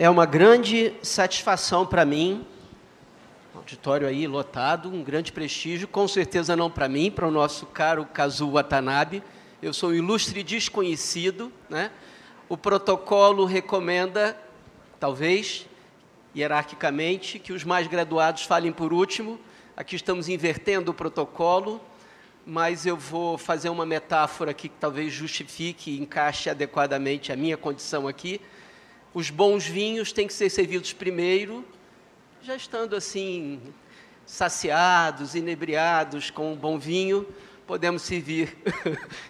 É uma grande satisfação para mim, auditório aí lotado, um grande prestígio, com certeza não para mim, para o nosso caro Kazuo Watanabe. Eu sou um ilustre desconhecido, né? O protocolo recomenda, talvez, hierarquicamente, que os mais graduados falem por último. Aqui estamos invertendo o protocolo, mas eu vou fazer uma metáfora aqui que talvez justifique e encaixe adequadamente a minha condição aqui. Os bons vinhos têm que ser servidos primeiro, já estando assim, saciados, inebriados com um bom vinho, podemos servir.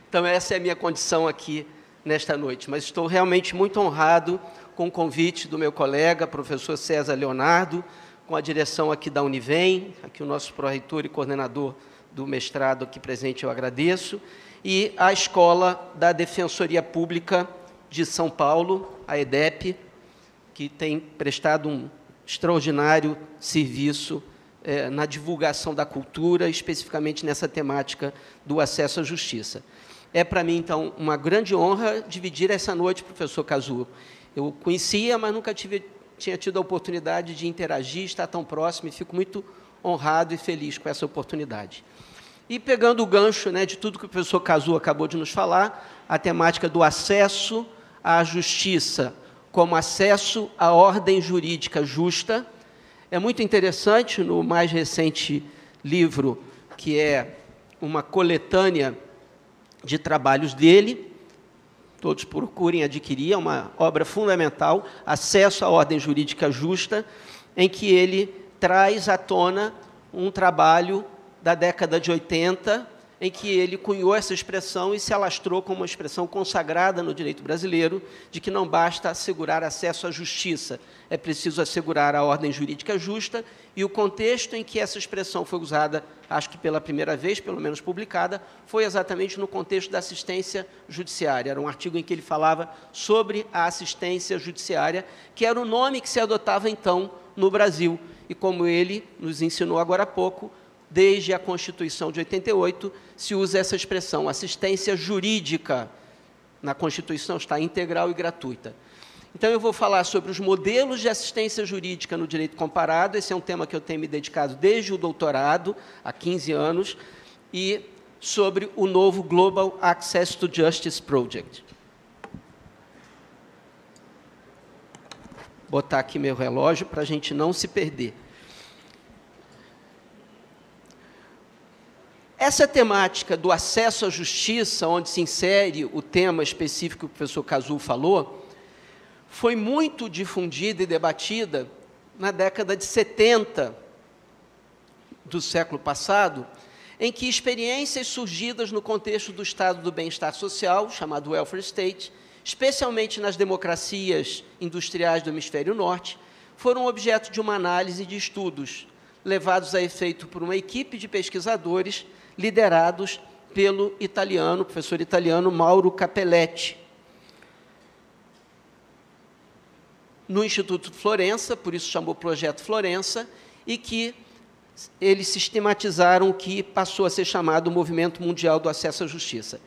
Então, essa é a minha condição aqui nesta noite. Mas estou realmente muito honrado com o convite do meu colega, professor César Leonardo, com a direção aqui da Univem, aqui o nosso pró-reitor e coordenador do mestrado aqui presente, eu agradeço, e a Escola da Defensoria Pública de São Paulo, a EDEP, que tem prestado um extraordinário serviço na divulgação da cultura, especificamente nessa temática do acesso à justiça. É para mim, então, uma grande honra dividir essa noite, professor Kazuo. Eu conhecia, mas nunca tinha tido a oportunidade de interagir, estar tão próximo, e fico muito honrado e feliz com essa oportunidade. E pegando o gancho, né, de tudo que o professor Kazuo acabou de nos falar, a temática do acesso à justiça como acesso à ordem jurídica justa, é muito interessante, no mais recente livro, que é uma coletânea de trabalhos dele, todos procurem adquirir, é uma obra fundamental, Acesso à Ordem Jurídica Justa, em que ele traz à tona um trabalho da década de 80, em que ele cunhou essa expressão e se alastrou como uma expressão consagrada no direito brasileiro, de que não basta assegurar acesso à justiça, é preciso assegurar a ordem jurídica justa, e o contexto em que essa expressão foi usada, acho que pela primeira vez, pelo menos publicada, foi exatamente no contexto da assistência judiciária. Era um artigo em que ele falava sobre a assistência judiciária, que era o nome que se adotava, então, no Brasil. E como ele nos ensinou agora há pouco, desde a Constituição de 88, se usa essa expressão, assistência jurídica. Na Constituição está integral e gratuita. Então, eu vou falar sobre os modelos de assistência jurídica no direito comparado. Esse é um tema que eu tenho me dedicado desde o doutorado, há 15 anos, e sobre o novo Global Access to Justice Project. Vou botar aqui meu relógio para a gente não se perder. Essa temática do acesso à justiça, onde se insere o tema específico que o professor Kazuo falou, foi muito difundida e debatida na década de 70 do século passado, em que experiências surgidas no contexto do estado do bem-estar social, chamado welfare state, especialmente nas democracias industriais do hemisfério norte, foram objeto de uma análise de estudos, levados a efeito por uma equipe de pesquisadores liderados pelo italiano, professor italiano Mauro Capelletti, no Instituto Florença, por isso chamou Projeto Florença, e que eles sistematizaram o que passou a ser chamado o Movimento Mundial do Acesso à Justiça.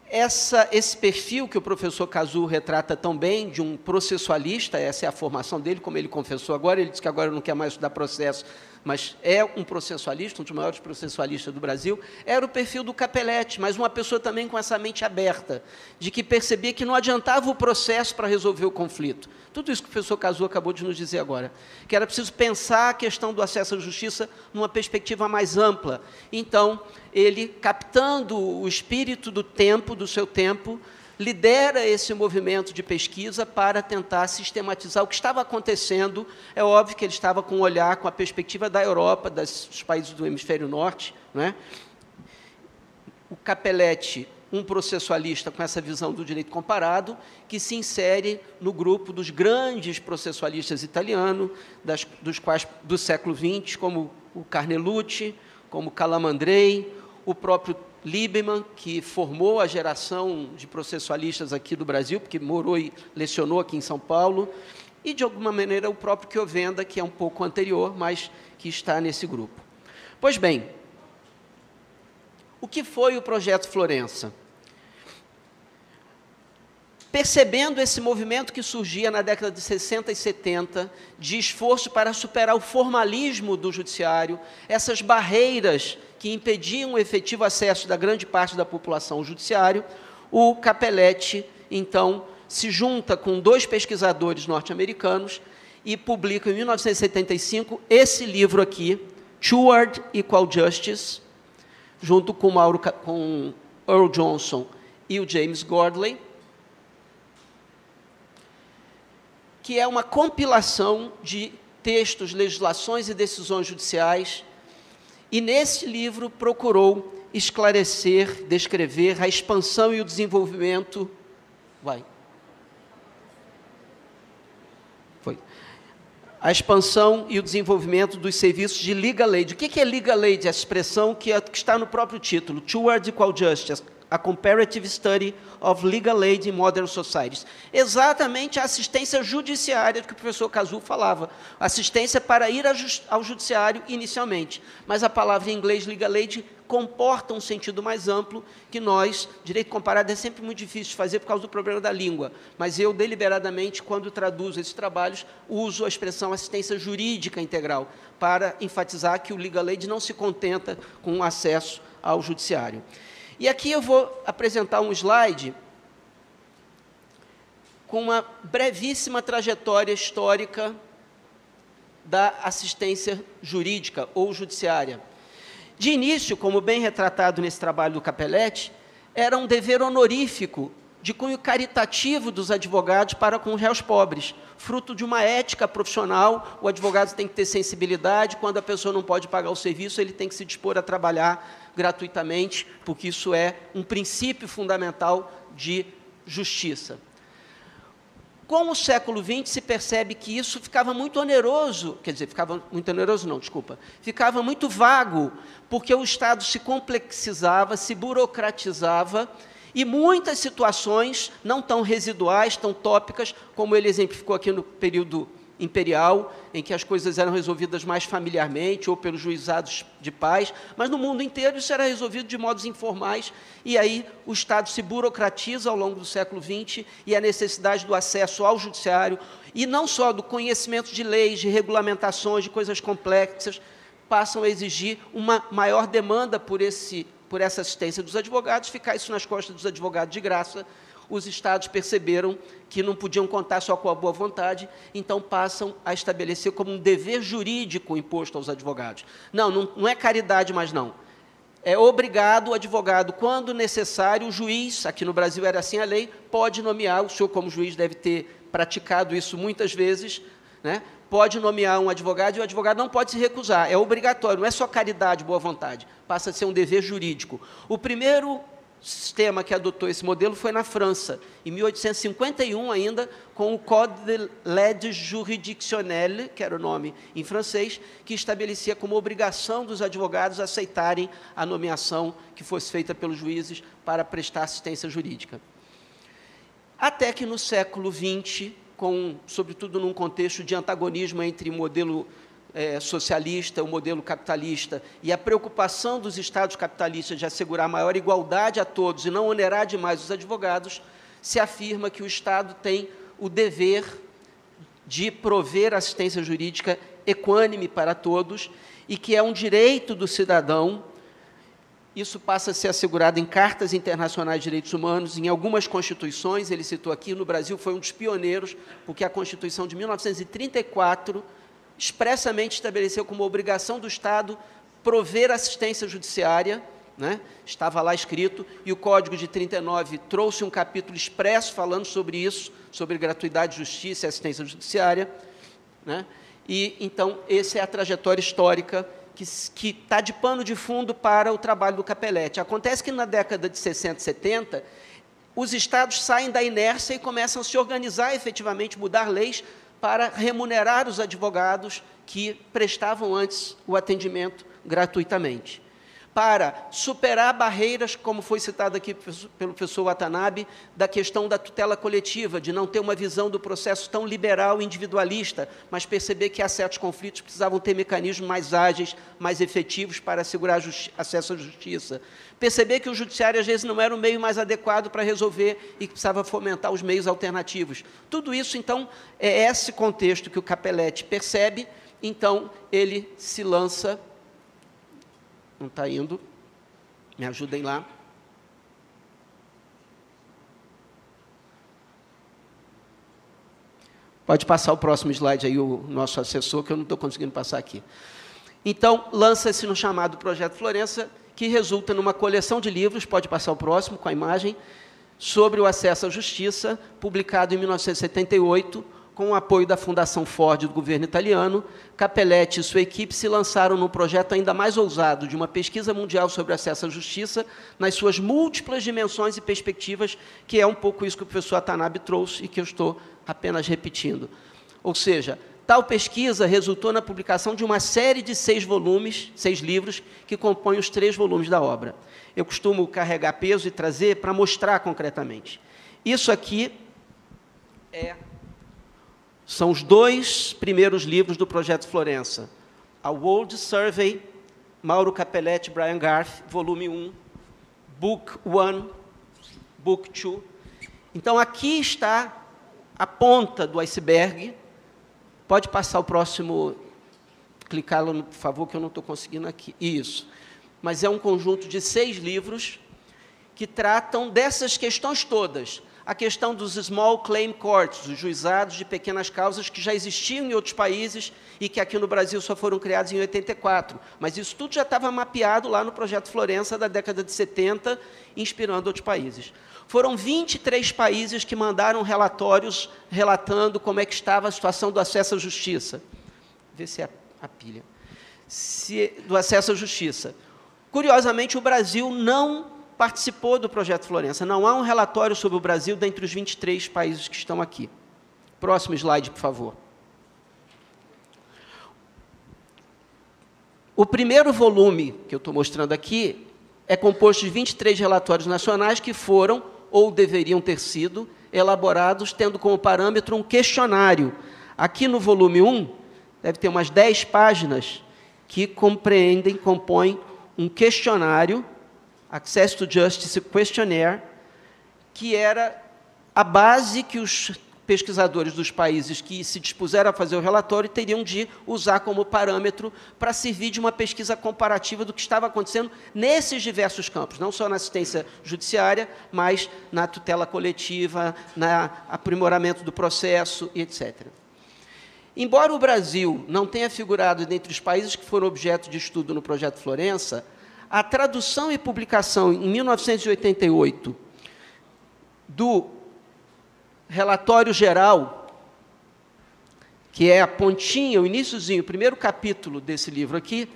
Esse perfil que o professor Kazuo retrata tão bem, de um processualista, essa é a formação dele, como ele confessou agora, ele disse que agora não quer mais estudar processo, mas é um processualista, um dos maiores processualistas do Brasil, era o perfil do Capelletti, mas uma pessoa também com essa mente aberta, de que percebia que não adiantava o processo para resolver o conflito. Tudo isso que o professor Kazuo acabou de nos dizer agora, que era preciso pensar a questão do acesso à justiça numa perspectiva mais ampla. Então, ele, captando o espírito do tempo, do seu tempo, lidera esse movimento de pesquisa para tentar sistematizar o que estava acontecendo. É óbvio que ele estava com um olhar, com a perspectiva da Europa, dos países do hemisfério norte, né? O Capelletti, um processualista com essa visão do direito comparado, que se insere no grupo dos grandes processualistas italianos, dos quais do século XX, como o Carnelucci, como Calamandrei, o próprio Liebman, que formou a geração de processualistas aqui do Brasil, porque morou e lecionou aqui em São Paulo, e, de alguma maneira, o próprio Chiovenda, que é um pouco anterior, mas que está nesse grupo. Pois bem, o que foi o Projeto Florença? percebendo esse movimento que surgia na década de 60 e 70, de esforço para superar o formalismo do judiciário, essas barreiras que impediam o efetivo acesso da grande parte da população ao judiciário, o Capelletti, então, se junta com 2 pesquisadores norte-americanos e publica, em 1975, esse livro aqui, Toward Equal Justice, junto com Earl Johnson e o James Gordley, que é uma compilação de textos, legislações e decisões judiciais, e nesse livro procurou esclarecer, descrever a expansão e o desenvolvimento... A expansão e o desenvolvimento dos serviços de legal aid. O que é legal aid? Essa expressão que está no próprio título, Toward Equal Justice, a Comparative Study of Legal Aid in Modern Societies. Exatamente a assistência judiciária que o professor Kazu falava. Assistência para ir ao judiciário inicialmente. Mas a palavra em inglês, legal aid, comporta um sentido mais amplo que nós, direito comparado é sempre muito difícil de fazer por causa do problema da língua, mas eu, deliberadamente, quando traduzo esses trabalhos, uso a expressão assistência jurídica integral, para enfatizar que o legal aid não se contenta com o acesso ao judiciário. E aqui eu vou apresentar um slide com uma brevíssima trajetória histórica da assistência jurídica ou judiciária. De início, como bem retratado nesse trabalho do Capelletti, era um dever honorífico de cunho caritativo dos advogados para com os réus pobres, fruto de uma ética profissional. O advogado tem que ter sensibilidade, quando a pessoa não pode pagar o serviço, ele tem que se dispor a trabalhar gratuitamente, porque isso é um princípio fundamental de justiça. Com o século XX, se percebe que isso ficava muito oneroso, ficava muito vago, porque o Estado se complexizava, se burocratizava, e muitas situações, não tão residuais, tão tópicas, como ele exemplificou aqui no período imperial, em que as coisas eram resolvidas mais familiarmente ou pelos juizados de paz, mas no mundo inteiro isso era resolvido de modos informais, e aí o Estado se burocratiza ao longo do século XX, e a necessidade do acesso ao judiciário, e não só do conhecimento de leis, de regulamentações, de coisas complexas, passam a exigir uma maior demanda por essa assistência dos advogados, ficar isso nas costas dos advogados de graça. Os Estados perceberam que não podiam contar só com a boa vontade, então passam a estabelecer como um dever jurídico imposto aos advogados. Não é caridade mais, não. É obrigado o advogado, quando necessário, o juiz, aqui no Brasil era assim a lei, pode nomear, o senhor como juiz deve ter praticado isso muitas vezes, né? Pode nomear um advogado, e o advogado não pode se recusar, é obrigatório, não é só caridade, boa vontade, passa a ser um dever jurídico. O primeiro sistema que adotou esse modelo foi na França, em 1851 ainda, com o Code de l'aide juridictionnelle, que era o nome em francês, que estabelecia como obrigação dos advogados aceitarem a nomeação que fosse feita pelos juízes para prestar assistência jurídica. Até que no século XX, sobretudo num contexto de antagonismo entre o modelo socialista, o modelo capitalista, e a preocupação dos Estados capitalistas de assegurar maior igualdade a todos e não onerar demais os advogados, se afirma que o Estado tem o dever de prover assistência jurídica equânime para todos e que é um direito do cidadão. Isso passa a ser assegurado em cartas internacionais de direitos humanos, em algumas constituições. Ele citou aqui, no Brasil foi um dos pioneiros, porque a Constituição de 1934 expressamente estabeleceu como obrigação do Estado prover assistência judiciária, né? Estava lá escrito, e o Código de 39 trouxe um capítulo expresso falando sobre isso, sobre gratuidade, justiça e assistência judiciária, né? E, então, essa é a trajetória histórica que está de pano de fundo para o trabalho do Capelletti. Acontece que, na década de 60 e 70, os Estados saem da inércia e começam a se organizar efetivamente, mudar leis para remunerar os advogados que prestavam antes o atendimento gratuitamente. para superar barreiras, como foi citado aqui pelo professor Watanabe, da questão da tutela coletiva, de não ter uma visão do processo tão liberal e individualista, mas perceber que há certos conflitos que precisavam ter mecanismos mais ágeis, mais efetivos para assegurar acesso à justiça. Perceber que o judiciário, às vezes, não era o meio mais adequado para resolver e que precisava fomentar os meios alternativos. Tudo isso, então, é esse contexto que o Cappelletti percebe, então, ele se lança... Não está indo. Me ajudem lá. Pode passar o próximo slide aí, o nosso assessor, que eu não estou conseguindo passar aqui. Então, lança-se no chamado Projeto Florença, que resulta numa coleção de livros, pode passar o próximo, com a imagem, sobre o acesso à justiça, publicado em 1978, com o apoio da Fundação Ford do governo italiano. Cappelletti e sua equipe se lançaram num projeto ainda mais ousado de uma pesquisa mundial sobre acesso à justiça, nas suas múltiplas dimensões e perspectivas, que é um pouco isso que o professor Watanabe trouxe e que eu estou apenas repetindo. Ou seja, tal pesquisa resultou na publicação de uma série de 6 volumes, 6 livros, que compõem os 3 volumes da obra. Eu costumo carregar peso e trazer para mostrar concretamente. Isso aqui são os 2 primeiros livros do Projeto Florença. A World Survey, Mauro Cappelletti e Brian Garth, volume 1, Book 1, Book 2. Então, aqui está a ponta do iceberg. Pode passar o próximo, clicá-lo, por favor, que eu não estou conseguindo aqui. Isso. Mas é um conjunto de 6 livros que tratam dessas questões todas. A questão dos small claim courts, os juizados de pequenas causas que já existiam em outros países e que aqui no Brasil só foram criados em 84. Mas isso tudo já estava mapeado lá no Projeto Florença da década de 70, inspirando outros países. Foram 23 países que mandaram relatórios relatando como é que estava a situação do acesso à justiça. Vê se é a pilha. Do acesso à justiça. Curiosamente, o Brasil não participou do Projeto Florença. Não há um relatório sobre o Brasil dentre os 23 países que estão aqui. Próximo slide, por favor. O primeiro volume que eu estou mostrando aqui é composto de 23 relatórios nacionais que foram, ou deveriam ter sido, elaborados tendo como parâmetro um questionário. Aqui no volume 1, deve ter umas 10 páginas que compõem um questionário, Access to Justice Questionnaire, que era a base que os pesquisadores dos países que se dispuseram a fazer o relatório teriam de usar como parâmetro para servir de uma pesquisa comparativa do que estava acontecendo nesses diversos campos, não só na assistência judiciária, mas na tutela coletiva, no aprimoramento do processo, e etc. Embora o Brasil não tenha figurado dentre os países que foram objeto de estudo no Projeto Florença, a tradução e publicação, em 1988, do relatório geral, que é a pontinha, o iniciozinho, o primeiro capítulo desse livro aqui,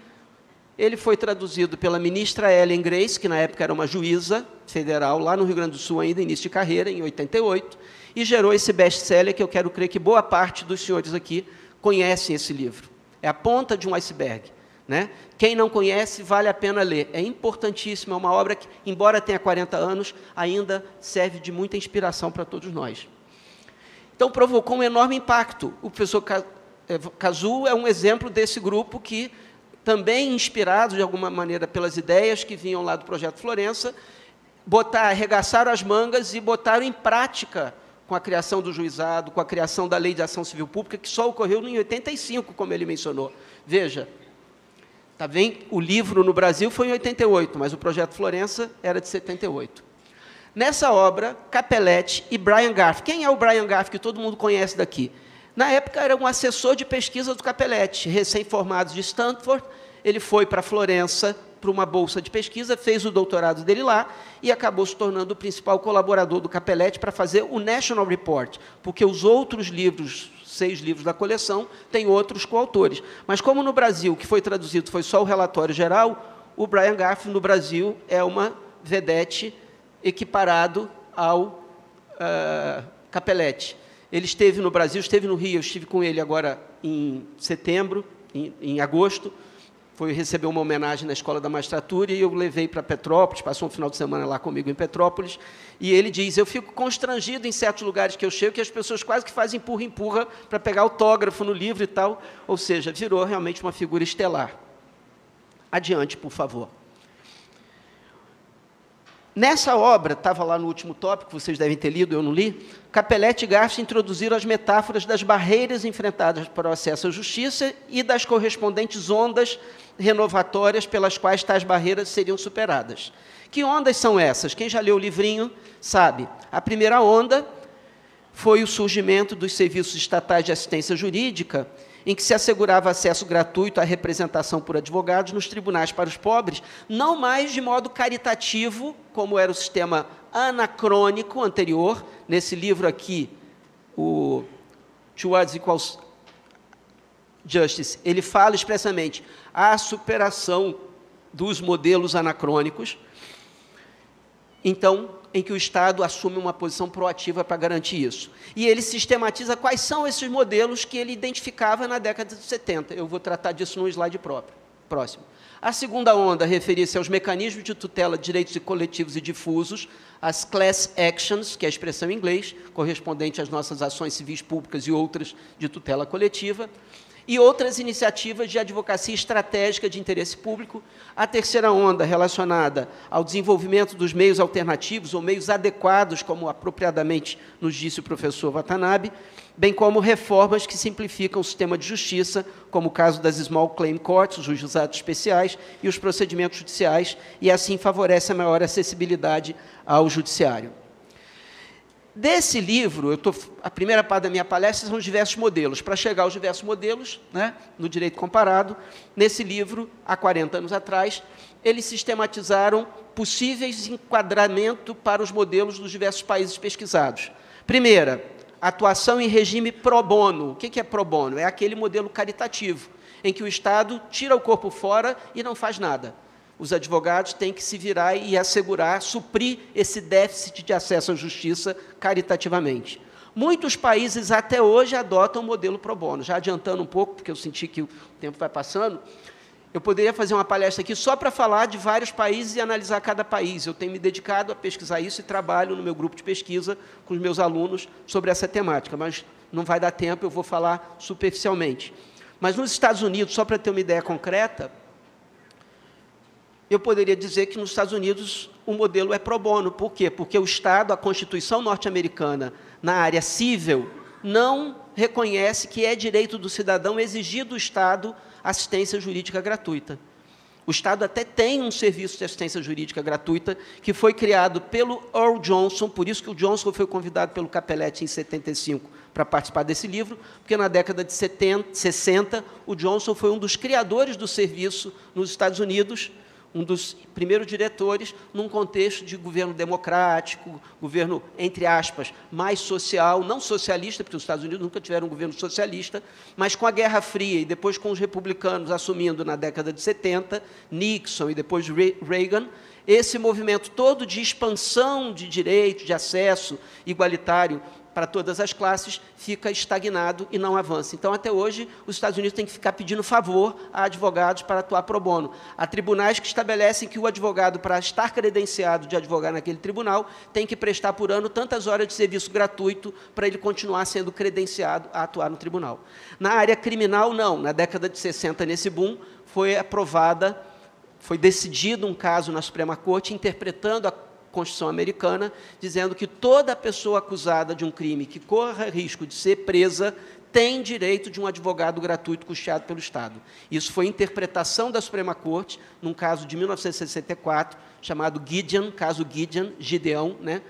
ele foi traduzido pela ministra Ellen Grace, que na época era uma juíza federal, lá no Rio Grande do Sul, ainda início de carreira, em 88, e gerou esse best-seller que eu quero crer que boa parte dos senhores aqui conhecem esse livro. É a ponta de um iceberg. Né? Quem não conhece, vale a pena ler. É importantíssimo, é uma obra que, embora tenha 40 anos, ainda serve de muita inspiração para todos nós. Então, provocou um enorme impacto. O professor Kazuo é um exemplo desse grupo que, também inspirado, de alguma maneira, pelas ideias que vinham lá do Projeto Florença, arregaçaram as mangas e botaram em prática com a criação do juizado, com a criação da Lei de Ação Civil Pública, que só ocorreu em 85, como ele mencionou. Veja, tá bem? O livro no Brasil foi em 88, mas o Projeto Florença era de 78. Nessa obra, Cappelletti e Brian Garth. Quem é o Brian Garth, que todo mundo conhece daqui? Na época, era um assessor de pesquisa do Cappelletti, recém-formado de Stanford. Ele foi para Florença para uma bolsa de pesquisa, fez o doutorado dele lá e acabou se tornando o principal colaborador do Cappelletti para fazer o National Report, porque os outros livros, 6 livros da coleção, tem outros coautores. Mas como no Brasil, o que foi traduzido foi só o relatório geral, o Brian Garth, no Brasil, é uma vedete equiparado ao Cappelletti. Ele esteve no Brasil, esteve no Rio, eu estive com ele agora em setembro, em agosto, foi receber uma homenagem na Escola da Magistratura e eu levei para Petrópolis, passou um final de semana lá comigo em Petrópolis, e ele diz, eu fico constrangido em certos lugares que eu chego, que as pessoas quase que fazem empurra-empurra para pegar autógrafo no livro e tal, ou seja, virou realmente uma figura estelar. Adiante, por favor. Nessa obra, estava lá no último tópico, vocês devem ter lido, eu não li, Capelletti e Garcia introduziram as metáforas das barreiras enfrentadas para o acesso à justiça e das correspondentes ondas renovatórias pelas quais tais barreiras seriam superadas. Que ondas são essas? Quem já leu o livrinho sabe. A primeira onda foi o surgimento dos serviços estatais de assistência jurídica, em que se assegurava acesso gratuito à representação por advogados nos tribunais para os pobres, não mais de modo caritativo, como era o sistema anacrônico anterior. Nesse livro aqui, o Towards Equal Justice, ele fala expressamente a superação dos modelos anacrônicos, então, em que o Estado assume uma posição proativa para garantir isso. E ele sistematiza quais são esses modelos que ele identificava na década de 70. Eu vou tratar disso num slide próximo. A segunda onda referia-se aos mecanismos de tutela de direitos coletivos e difusos, as class actions, que é a expressão em inglês, correspondente às nossas ações civis públicas e outras de tutela coletiva, e outras iniciativas de advocacia estratégica de interesse público. A terceira onda, relacionada ao desenvolvimento dos meios alternativos, ou meios adequados, como apropriadamente nos disse o professor Watanabe, bem como reformas que simplificam o sistema de justiça, como o caso das Small Claim Courts, os juizados especiais, e os procedimentos judiciais, e assim favorece a maior acessibilidade ao judiciário. Desse livro, a primeira parte da minha palestra são os diversos modelos. Para chegar aos diversos modelos, né, no direito comparado, nesse livro, há 40 anos atrás, eles sistematizaram possíveis enquadramentos para os modelos dos diversos países pesquisados. Primeira, atuação em regime pro bono. O que é pro bono? É aquele modelo caritativo, em que o Estado tira o corpo fora e não faz nada. Os advogados têm que se virar e assegurar, suprir esse déficit de acesso à justiça caritativamente. Muitos países até hoje adotam o modelo pro bono. Já adiantando um pouco, porque eu senti que o tempo vai passando, eu poderia fazer uma palestra aqui só para falar de vários países e analisar cada país. Eu tenho me dedicado a pesquisar isso e trabalho no meu grupo de pesquisa com os meus alunos sobre essa temática, mas não vai dar tempo, eu vou falar superficialmente. Mas nos Estados Unidos, só para ter uma ideia concreta, eu poderia dizer que nos Estados Unidos o modelo é pro bono. Por quê? Porque o Estado, a Constituição norte-americana, na área civil, não reconhece que é direito do cidadão exigir do Estado assistência jurídica gratuita. O Estado até tem um serviço de assistência jurídica gratuita que foi criado pelo Earl Johnson, por isso que o Johnson foi convidado pelo Capelletti em 75 para participar desse livro, porque na década de 60, o Johnson foi um dos criadores do serviço nos Estados Unidos, um dos primeiros diretores, num contexto de governo democrático, governo, entre aspas, mais social, não socialista, porque os Estados Unidos nunca tiveram um governo socialista, mas com a Guerra Fria e depois com os republicanos assumindo na década de 70, Nixon e depois Reagan, esse movimento todo de expansão de direitos, de acesso igualitário para todas as classes, fica estagnado e não avança. Então, até hoje, os Estados Unidos têm que ficar pedindo favor a advogados para atuar pro bono. Há tribunais que estabelecem que o advogado, para estar credenciado de advogar naquele tribunal, tem que prestar por ano tantas horas de serviço gratuito para ele continuar sendo credenciado a atuar no tribunal. Na área criminal, não. Na década de 60, nesse boom, foi decidido um caso na Suprema Corte, interpretando a Constituição americana, dizendo que toda pessoa acusada de um crime que corra risco de ser presa tem direito de um advogado gratuito custeado pelo Estado. Isso foi interpretação da Suprema Corte, num caso de 1964, chamado Gideon, caso Gideão, né,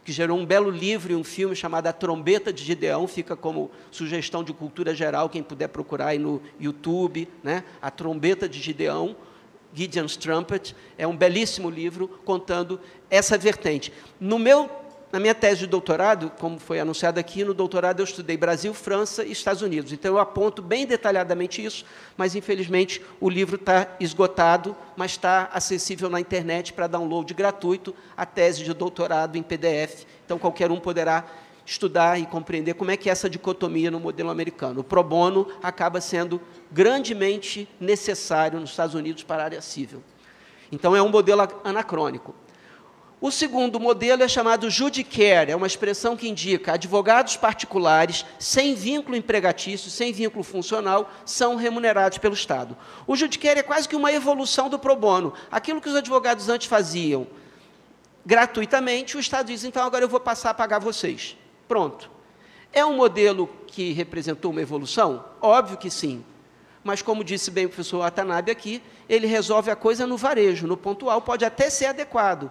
que gerou um belo livro e um filme chamado A Trombeta de Gideão, fica como sugestão de cultura geral, quem puder procurar aí no YouTube, né, A Trombeta de Gideão, Gideon's Trumpet, é um belíssimo livro contando essa vertente. Na minha tese de doutorado, como foi anunciado aqui, no doutorado eu estudei Brasil, França e Estados Unidos. Então, eu aponto bem detalhadamente isso, mas, infelizmente, o livro está esgotado, mas está acessível na internet para download gratuito, a tese de doutorado em PDF. Então, qualquer um poderá estudar e compreender como é que é essa dicotomia no modelo americano. O pro bono acaba sendo grandemente necessário nos Estados Unidos para a área civil. Então, é um modelo anacrônico. O segundo modelo é chamado judicare, é uma expressão que indica advogados particulares, sem vínculo empregatício, sem vínculo funcional, são remunerados pelo Estado. O judicare é quase que uma evolução do pro bono. Aquilo que os advogados antes faziam gratuitamente, o Estado diz, então, agora eu vou passar a pagar vocês. Pronto. É um modelo que representou uma evolução? Óbvio que sim. Mas, como disse bem o professor Watanabe aqui, ele resolve a coisa no varejo, no pontual, pode até ser adequado.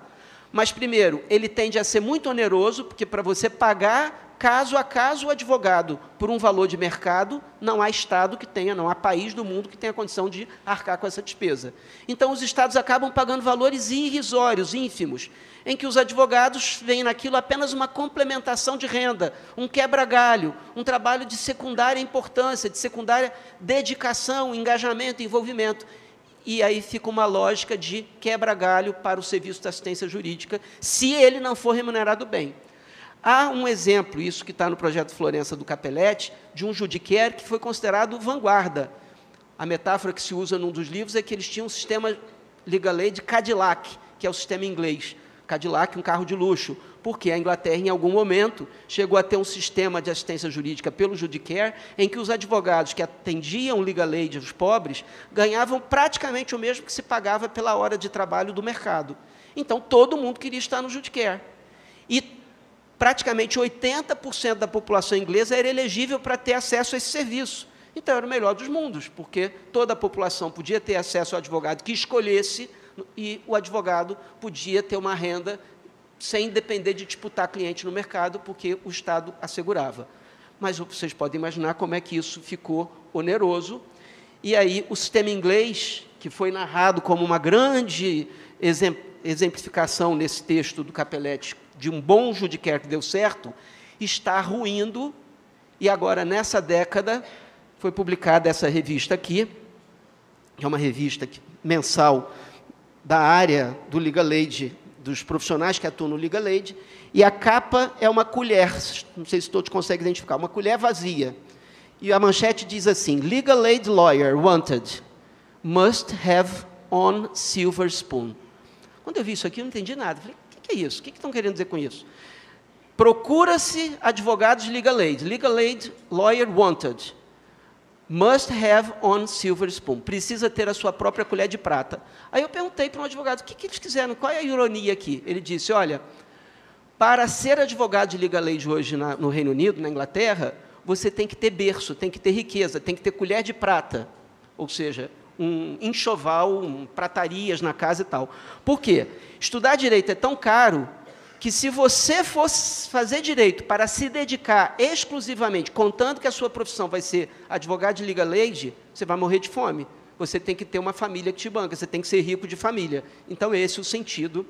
Mas, primeiro, ele tende a ser muito oneroso, porque para você pagar caso a caso o advogado por um valor de mercado, não há Estado que tenha, não há país do mundo que tenha condição de arcar com essa despesa. Então, os Estados acabam pagando valores irrisórios, ínfimos, em que os advogados veem naquilo apenas uma complementação de renda, um quebra-galho, um trabalho de secundária importância, de secundária dedicação, engajamento, envolvimento. E aí fica uma lógica de quebra-galho para o serviço de assistência jurídica, se ele não for remunerado bem. Há um exemplo, isso que está no projeto Florença do Capelletti, de um judicare que foi considerado vanguarda. A metáfora que se usa num dos livros é que eles tinham um sistema legal aid Cadillac, que é o sistema inglês. Cadillac, um carro de luxo, porque a Inglaterra, em algum momento, chegou a ter um sistema de assistência jurídica pelo judicare, em que os advogados que atendiam legal aid aos pobres ganhavam praticamente o mesmo que se pagava pela hora de trabalho do mercado. Então, todo mundo queria estar no judicare. E praticamente 80% da população inglesa era elegível para ter acesso a esse serviço. Então, era o melhor dos mundos, porque toda a população podia ter acesso ao advogado que escolhesse, e o advogado podia ter uma renda sem depender de disputar cliente no mercado, porque o Estado assegurava. Mas vocês podem imaginar como é que isso ficou oneroso. E aí o sistema inglês, que foi narrado como uma grande exemplificação nesse texto do Capelletti, de um bom judicare que deu certo, está ruindo, e agora, nessa década, foi publicada essa revista aqui, que é uma revista mensal da área do legal aid, dos profissionais que atuam no legal aid, e a capa é uma colher, não sei se todos conseguem identificar, uma colher vazia. E a manchete diz assim, Legal aid lawyer wanted, must have on silver spoon. Quando eu vi isso aqui, eu não entendi nada. Falei, o que é isso? O que estão querendo dizer com isso? Procura-se advogados de legal aid lawyer wanted, must have on silver spoon. Precisa ter a sua própria colher de prata. Aí eu perguntei para um advogado, o que eles quiseram? Qual é a ironia aqui? Ele disse, olha, para ser advogado de legal aid hoje no Reino Unido, na Inglaterra, você tem que ter berço, tem que ter riqueza, tem que ter colher de prata. Ou seja, um enxoval, pratarias na casa e tal. Por quê? Estudar direito é tão caro que, se você fosse fazer direito para se dedicar exclusivamente, contando que a sua profissão vai ser advogado de legal aid, você vai morrer de fome. Você tem que ter uma família que te banca, você tem que ser rico de família. Então, esse é o sentido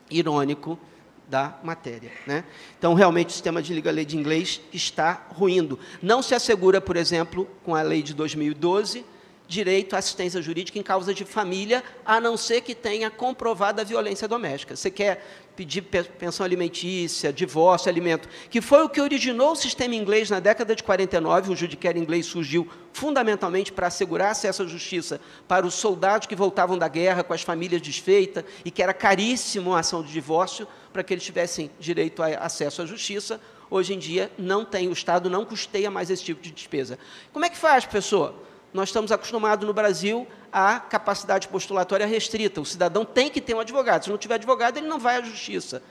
irônico da matéria, né? Então, realmente, o sistema de legal aid inglês está ruindo. Não se assegura, por exemplo, com a lei de 2012, direito à assistência jurídica em causa de família, a não ser que tenha comprovada a violência doméstica. Você quer pedir pensão alimentícia, divórcio, alimento, que foi o que originou o sistema inglês na década de 49, o judicare inglês surgiu fundamentalmente para assegurar acesso à justiça para os soldados que voltavam da guerra com as famílias desfeitas, e que era caríssimo a ação de divórcio, para que eles tivessem direito a acesso à justiça. Hoje em dia, não tem, o Estado não custeia mais esse tipo de despesa. Como é que faz, professor? Nós estamos acostumados no Brasil à capacidade postulatória restrita. O cidadão tem que ter um advogado. Se não tiver advogado, ele não vai à justiça.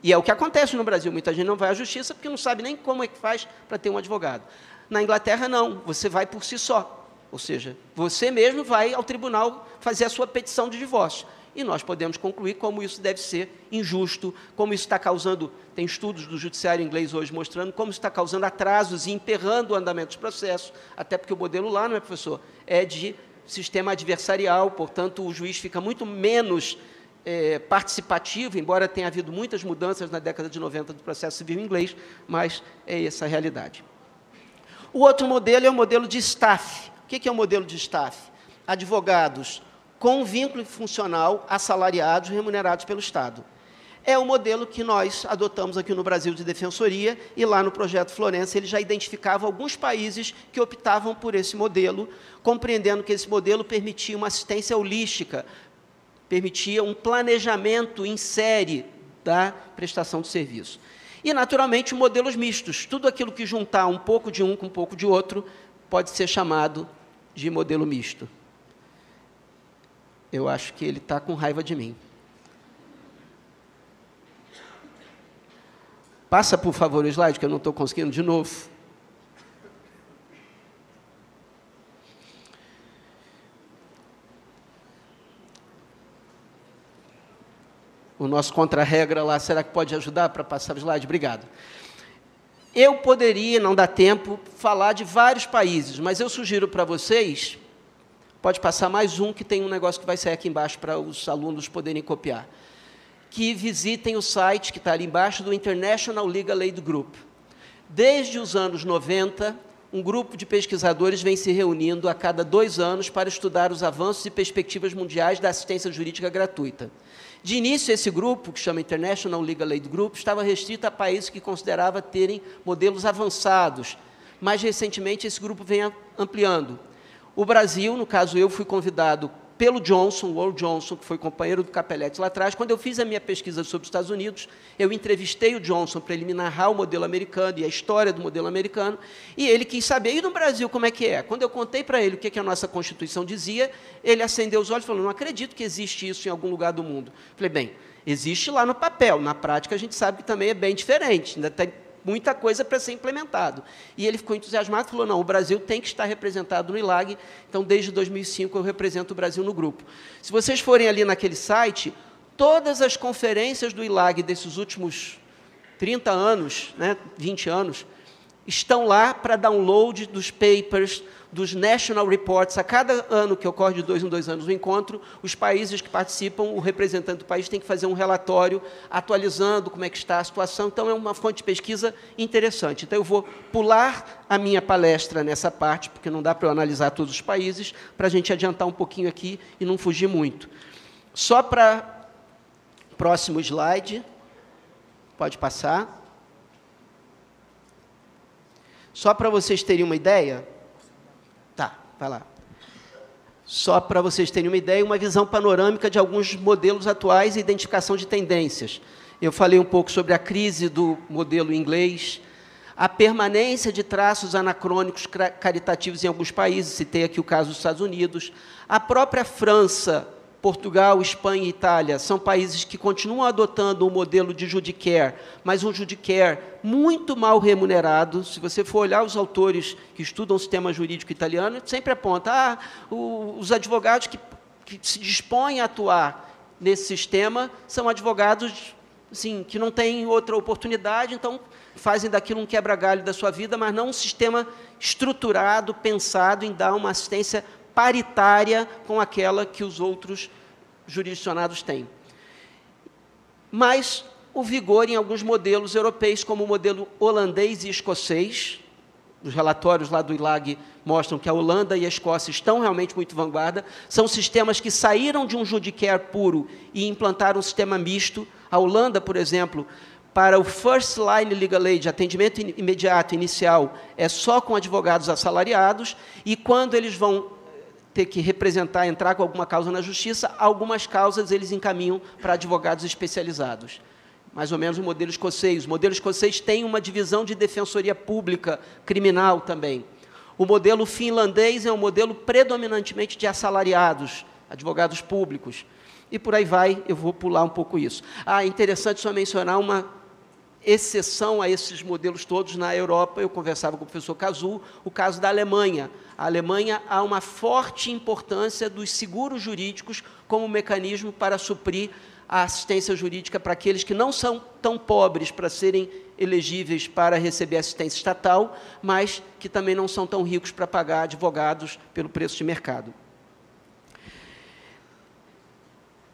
E é o que acontece no Brasil. Muita gente não vai à justiça porque não sabe nem como é que faz para ter um advogado. Na Inglaterra, não. Você vai por si só. Ou seja, você mesmo vai ao tribunal fazer a sua petição de divórcio. E nós podemos concluir como isso deve ser injusto, como isso está causando, tem estudos do judiciário inglês hoje mostrando como isso está causando atrasos e emperrando o andamento dos processos, até porque o modelo lá, não é, professor, é de sistema adversarial, portanto, o juiz fica muito menos participativo, embora tenha havido muitas mudanças na década de 90 do processo civil inglês, mas é essa a realidade. O outro modelo é o modelo de staff. O que é o modelo de staff? Advogados com vínculo funcional, assalariados, remunerados pelo Estado. é o modelo que nós adotamos aqui no Brasil de defensoria, e lá no Projeto Florença ele já identificava alguns países que optavam por esse modelo, compreendendo que esse modelo permitia uma assistência holística, permitia um planejamento em série da prestação de serviço. E, naturalmente, modelos mistos. Tudo aquilo que juntar um pouco de um com um pouco de outro pode ser chamado de modelo misto. Eu acho que ele está com raiva de mim. Passa, por favor, o slide, que eu não estou conseguindo de novo. O nosso contra-regra lá, será que pode ajudar para passar o slide? Obrigado. Eu poderia, não dá tempo, falar de vários países, mas eu sugiro para vocês, pode passar mais um, que tem um negócio que vai sair aqui embaixo para os alunos poderem copiar, que visitem o site que está ali embaixo do International Legal Aid Group. Desde os anos 90, um grupo de pesquisadores vem se reunindo a cada 2 anos para estudar os avanços e perspectivas mundiais da assistência jurídica gratuita. De início, esse grupo, que chama International Legal Aid Group, estava restrito a países que considerava terem modelos avançados. Mais recentemente, esse grupo vem ampliando. O Brasil, no caso eu, fui convidado pelo Johnson, Ward Johnson, que foi companheiro do Capelletti lá atrás. Quando eu fiz a minha pesquisa sobre os Estados Unidos, eu entrevistei o Johnson para ele me narrar o modelo americano e a história do modelo americano, e ele quis saber, e no Brasil, como é que é? Quando eu contei para ele o que a nossa Constituição dizia, ele acendeu os olhos e falou, não acredito que existe isso em algum lugar do mundo. Falei, bem, existe lá no papel, na prática a gente sabe que também é bem diferente, ainda tem muita coisa para ser implementado. E ele ficou entusiasmado e falou, não, o Brasil tem que estar representado no ILAG, então, desde 2005, eu represento o Brasil no grupo. Se vocês forem ali naquele site, todas as conferências do ILAG desses últimos 30 anos, 20 anos, estão lá para download dos papers, dos National Reports. A cada ano que ocorre de 2 em 2 anos o encontro, os países que participam, o representante do país tem que fazer um relatório atualizando como é que está a situação. Então, é uma fonte de pesquisa interessante. Então, eu vou pular a minha palestra nessa parte, porque não dá para eu analisar todos os países, para a gente adiantar um pouquinho aqui e não fugir muito. Só para o próximo slide, pode passar. Só para vocês terem uma ideia, tá, vai lá. Só para vocês terem uma ideia, uma visão panorâmica de alguns modelos atuais e identificação de tendências. Eu falei um pouco sobre a crise do modelo inglês, a permanência de traços anacrônicos caritativos em alguns países, citei aqui o caso dos Estados Unidos, a própria França, Portugal, Espanha e Itália são países que continuam adotando um modelo de judicare, mas um judicare muito mal remunerado. Se você for olhar os autores que estudam o sistema jurídico italiano, sempre aponta, os advogados que se dispõem a atuar nesse sistema são advogados assim, que não têm outra oportunidade, então fazem daquilo um quebra-galho da sua vida, mas não um sistema estruturado, pensado em dar uma assistência paritária com aquela que os outros jurisdicionados têm. Mas o vigor em alguns modelos europeus, como o modelo holandês e escocês, os relatórios lá do ILAG mostram que a Holanda e a Escócia estão realmente muito vanguarda, são sistemas que saíram de um judicare puro e implantaram um sistema misto. A Holanda, por exemplo, para o First Line Legal Aid, atendimento imediato, inicial, é só com advogados assalariados, e quando eles vão ter que representar, entrar com alguma causa na justiça, algumas causas eles encaminham para advogados especializados. Mais ou menos o modelo escocês. O modelo escocês tem uma divisão de defensoria pública criminal também. O modelo finlandês é um modelo predominantemente de assalariados, advogados públicos. E por aí vai, eu vou pular um pouco isso. Interessante só mencionar uma exceção a esses modelos todos na Europa. Eu conversava com o professor Cazul, o caso da Alemanha. A Alemanha há uma forte importância dos seguros jurídicos como mecanismo para suprir a assistência jurídica para aqueles que não são tão pobres para serem elegíveis para receber assistência estatal, mas que também não são tão ricos para pagar advogados pelo preço de mercado.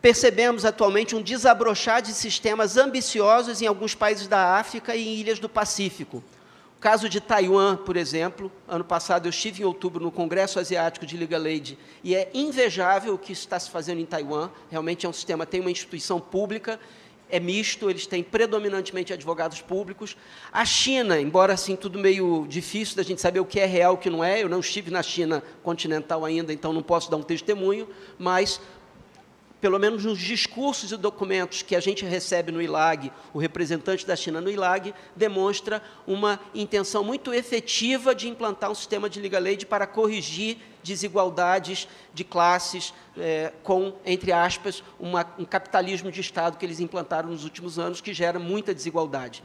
Percebemos atualmente um desabrochar de sistemas ambiciosos em alguns países da África e em ilhas do Pacífico. O caso de Taiwan, por exemplo, ano passado eu estive em outubro no Congresso Asiático de Legal Aid, e é invejável o que está se fazendo em Taiwan. Realmente é um sistema, tem uma instituição pública, é misto, eles têm predominantemente advogados públicos. A China, embora assim tudo meio difícil da gente saber o que é real e o que não é, eu não estive na China continental ainda, então não posso dar um testemunho, mas, pelo menos nos discursos e documentos que a gente recebe no ILAG, o representante da China no ILAG demonstra uma intenção muito efetiva de implantar um sistema de legal aid para corrigir desigualdades de classes, com, entre aspas, um capitalismo de Estado que eles implantaram nos últimos anos, que gera muita desigualdade.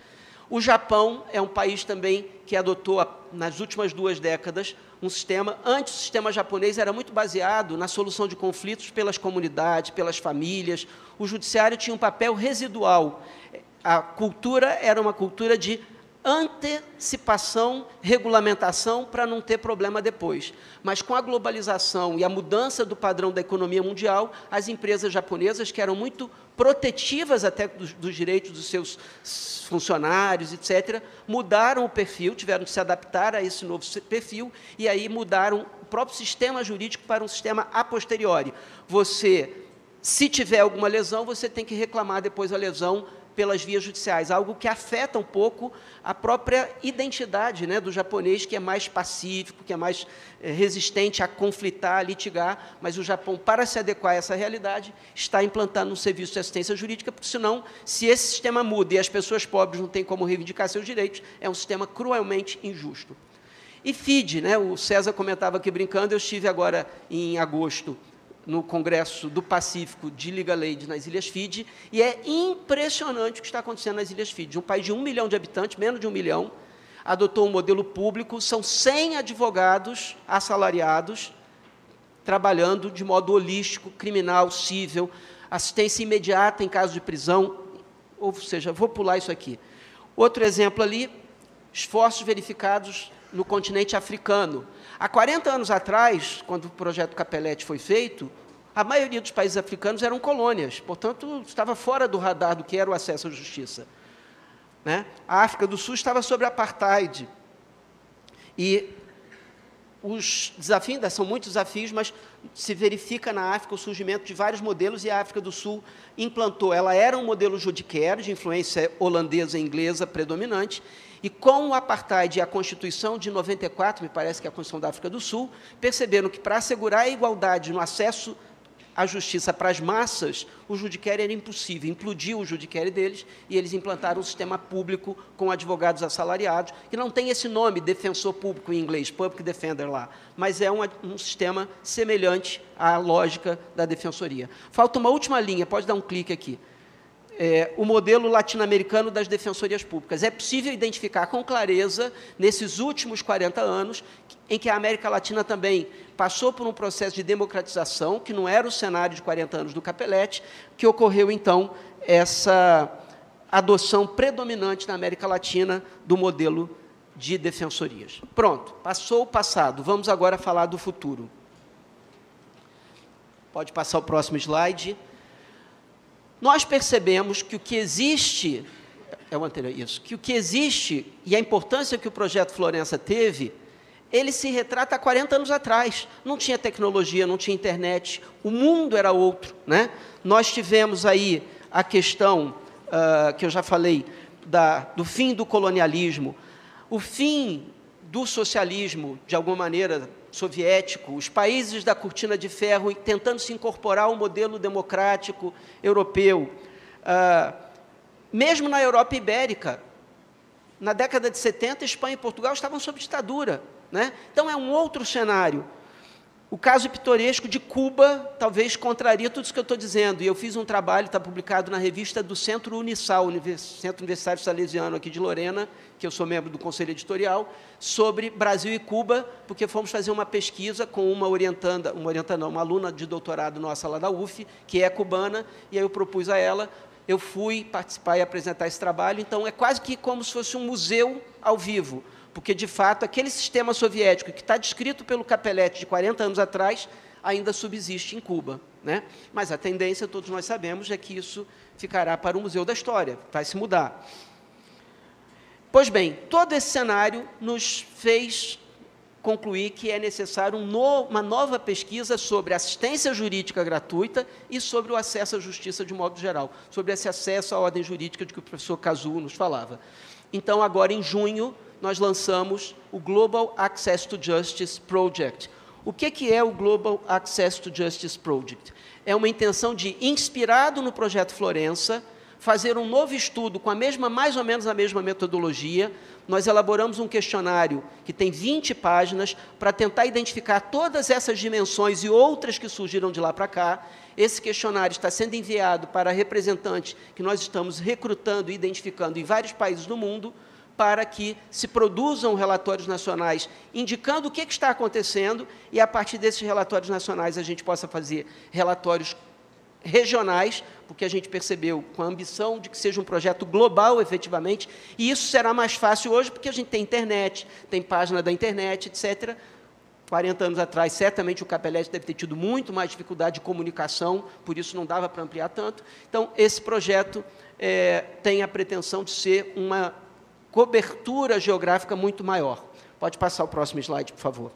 O Japão é um país também que adotou, nas últimas 2 décadas, um sistema. Antes, o sistema japonês era muito baseado na solução de conflitos pelas comunidades, pelas famílias. O judiciário tinha um papel residual. A cultura era uma cultura de antecipação, regulamentação, para não ter problema depois. Mas, com a globalização e a mudança do padrão da economia mundial, as empresas japonesas, que eram muito protetivas até dos direitos dos seus funcionários, etc., mudaram o perfil, tiveram que se adaptar a esse novo perfil, e aí mudaram o próprio sistema jurídico para um sistema a posteriori. Você, se tiver alguma lesão, você tem que reclamar depois a lesão pelas vias judiciais, algo que afeta um pouco a própria identidade, né, do japonês, que é mais pacífico, que é mais resistente a conflitar, a litigar, mas o Japão, para se adequar a essa realidade, está implantando um serviço de assistência jurídica, porque, senão, se esse sistema muda e as pessoas pobres não têm como reivindicar seus direitos, é um sistema cruelmente injusto. E FIDE, né, o César comentava aqui brincando, eu estive agora, em agosto, no Congresso do Pacífico de Legal Aid nas Ilhas Fiji, e é impressionante o que está acontecendo nas Ilhas Fiji. Um país de 1 milhão de habitantes, menos de 1 milhão, adotou um modelo público, são 100 advogados assalariados, trabalhando de modo holístico, criminal, cível, assistência imediata em caso de prisão, ou seja, vou pular isso aqui. Outro exemplo ali, esforços verificados no continente africano. Há 40 anos atrás, quando o projeto Capelletti foi feito, a maioria dos países africanos eram colônias, portanto, estava fora do radar do que era o acesso à justiça, né? A África do Sul estava sob apartheid, e os desafios, ainda são muitos desafios, mas se verifica na África o surgimento de vários modelos, e a África do Sul implantou. Ela era um modelo judiciário, de influência holandesa e inglesa predominante, e com o apartheid e a Constituição de 94, me parece que é a Constituição da África do Sul, perceberam que, para assegurar a igualdade no acesso à justiça para as massas, o judiciário era impossível, implodiu o judiciário deles, e eles implantaram um sistema público com advogados assalariados, que não tem esse nome, defensor público em inglês, public defender lá, mas é um sistema semelhante à lógica da defensoria. Falta uma última linha, pode dar um clique aqui. O modelo latino-americano das defensorias públicas. É possível identificar com clareza, nesses últimos 40 anos, em que a América Latina também passou por um processo de democratização, que não era o cenário de 40 anos do Capelletti, que ocorreu, então, essa adoção predominante na América Latina do modelo de defensorias. Pronto, passou o passado, vamos agora falar do futuro. Pode passar o próximo slide. Nós percebemos que o que existe, que o que existe e a importância que o projeto Florença teve, ele se retrata há 40 anos atrás. Não tinha tecnologia, não tinha internet, o mundo era outro, né? Nós tivemos aí a questão, que eu já falei, do fim do colonialismo, o fim do socialismo, de alguma maneira, soviético, os países da cortina de ferro tentando se incorporar ao modelo democrático europeu. Mesmo na Europa Ibérica, na década de 70, Espanha e Portugal estavam sob ditadura, né? Então, é um outro cenário. O caso pitoresco de Cuba talvez contraria tudo isso que eu estou dizendo, e eu fiz um trabalho, está publicado na revista do Centro Unisal, Centro Universitário Salesiano aqui de Lorena, que eu sou membro do Conselho Editorial, sobre Brasil e Cuba, porque fomos fazer uma pesquisa com uma aluna de doutorado nossa lá da UF, que é cubana, e aí eu propus a ela, eu fui participar e apresentar esse trabalho, então é quase que como se fosse um museu ao vivo, porque, de fato, aquele sistema soviético que está descrito pelo Capelletti de 40 anos atrás, ainda subsiste em Cuba, né? Mas a tendência, todos nós sabemos, é que isso ficará para o Museu da História, vai se mudar. Pois bem, todo esse cenário nos fez concluir que é necessário uma nova pesquisa sobre assistência jurídica gratuita e sobre o acesso à justiça de modo geral, sobre esse acesso à ordem jurídica de que o professor Kazuo nos falava. Então, agora, em junho, nós lançamos o Global Access to Justice Project. O que é o Global Access to Justice Project? É uma intenção de, inspirado no projeto Florença, fazer um novo estudo com mais ou menos a mesma metodologia. Nós elaboramos um questionário que tem 20 páginas para tentar identificar todas essas dimensões e outras que surgiram de lá para cá. Esse questionário está sendo enviado para representantes que nós estamos recrutando e identificando em vários países do mundo, para que se produzam relatórios nacionais indicando o que está acontecendo e, a partir desses relatórios nacionais, a gente possa fazer relatórios regionais, porque a gente percebeu com a ambição de que seja um projeto global, efetivamente, e isso será mais fácil hoje, porque a gente tem internet, tem página da internet, etc. 40 anos atrás, certamente, o Capelletti deve ter tido muito mais dificuldade de comunicação, por isso não dava para ampliar tanto. Então, esse projeto tem a pretensão de ser uma cobertura geográfica muito maior. Pode passar o próximo slide, por favor.